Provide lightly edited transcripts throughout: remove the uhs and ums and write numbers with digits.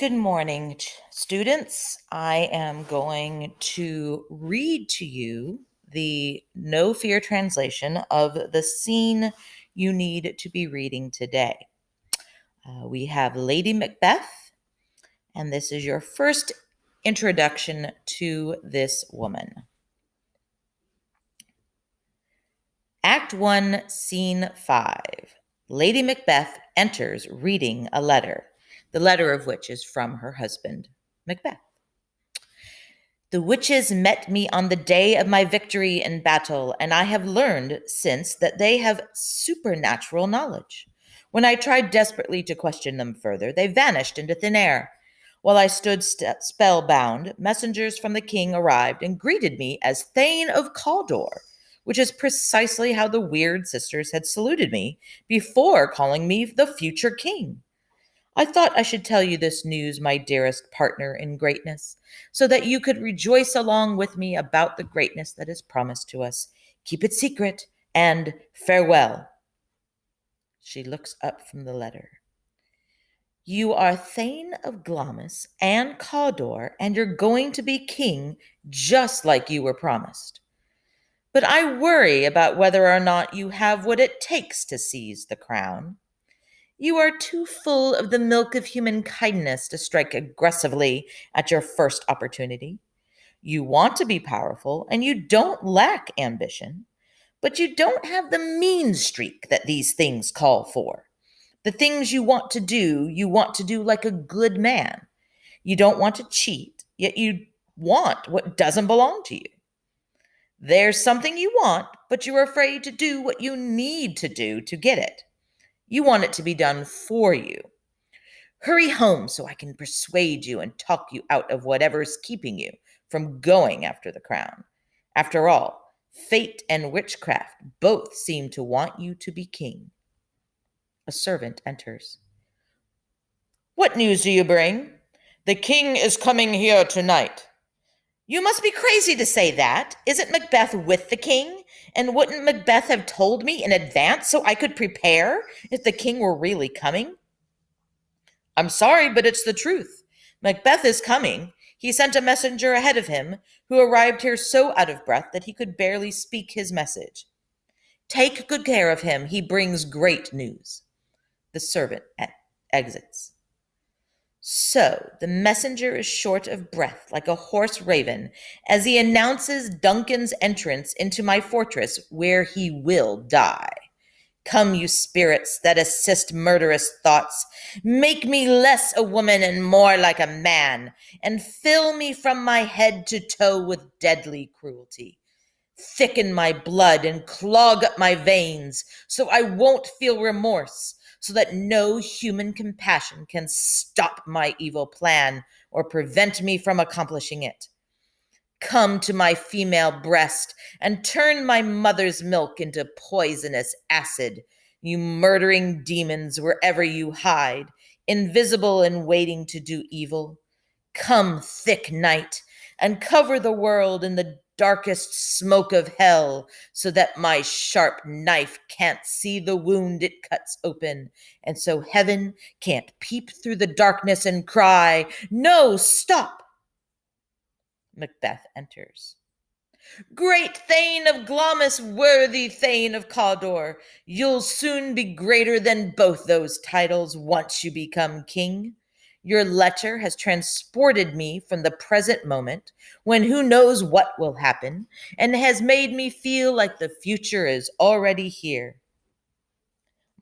Good morning, students. I am going to read to you the No Fear translation of the scene you need to be reading today. We have Lady Macbeth, and this is your first introduction to this woman. Act 1, Scene 5. Lady Macbeth enters reading a letter, the letter of which is from her husband, Macbeth. The witches met me on the day of my victory in battle, and I have learned since that they have supernatural knowledge. When I tried desperately to question them further, they vanished into thin air. While I stood spellbound, messengers from the king arrived and greeted me as Thane of Cawdor, which is precisely how the weird sisters had saluted me before calling me the future king. I thought I should tell you this news, my dearest partner in greatness, so that you could rejoice along with me about the greatness that is promised to us. Keep it secret, and farewell. She looks up from the letter. You are Thane of Glamis and Cawdor, and you're going to be king just like you were promised. But I worry about whether or not you have what it takes to seize the crown. You are too full of the milk of human kindness to strike aggressively at your first opportunity. You want to be powerful, and you don't lack ambition, but you don't have the mean streak that these things call for. The things you want to do like a good man. You don't want to cheat, yet you want what doesn't belong to you. There's something you want, but you're afraid to do what you need to do to get it. You want it to be done for you. Hurry home so I can persuade you and talk you out of whatever's keeping you from going after the crown. After all, fate and witchcraft both seem to want you to be king. A servant enters. What news do you bring? The king is coming here tonight. You must be crazy to say that. Isn't Macbeth with the king? And wouldn't Macbeth have told me in advance so I could prepare if the king were really coming? I'm sorry, but it's the truth. Macbeth is coming. He sent a messenger ahead of him, who arrived here so out of breath that he could barely speak his message. Take good care of him. He brings great news. The servant exits. So the messenger is short of breath like a hoarse raven as he announces Duncan's entrance into my fortress where he will die. Come, you spirits that assist murderous thoughts, make me less a woman and more like a man, and fill me from my head to toe with deadly cruelty. Thicken my blood and clog up my veins so I won't feel remorse, so that no human compassion can stop my evil plan or prevent me from accomplishing it. Come to my female breast and turn my mother's milk into poisonous acid, you murdering demons wherever you hide, invisible and waiting to do evil. Come, thick night, and cover the world in the darkest smoke of hell, so that my sharp knife can't see the wound it cuts open, and so heaven can't peep through the darkness and cry, No, stop! Macbeth enters. Great Thane of Glamis, worthy Thane of Cawdor, you'll soon be greater than both those titles once you become king. Your letter has transported me from the present moment, when who knows what will happen, and has made me feel like the future is already here.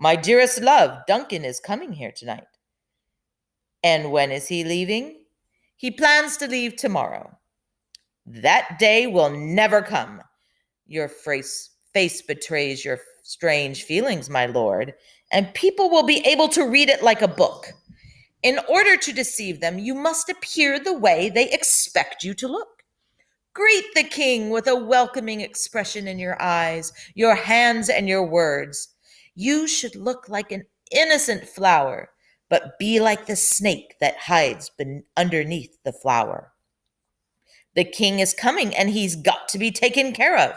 My dearest love, Duncan is coming here tonight. And when is he leaving? He plans to leave tomorrow. That day will never come. Your face betrays your strange feelings, my lord, and people will be able to read it like a book. In order to deceive them, you must appear the way they expect you to look. Greet the king with a welcoming expression in your eyes, your hands, and your words. You should look like an innocent flower, but be like the snake that hides underneath the flower. The king is coming, and he's got to be taken care of.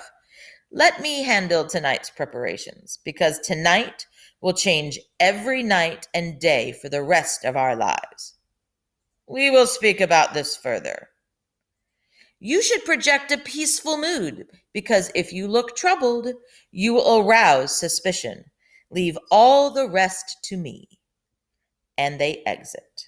Let me handle tonight's preparations, because tonight will change every night and day for the rest of our lives. We will speak about this further. You should project a peaceful mood, because if you look troubled, you will arouse suspicion. Leave all the rest to me. And they exit.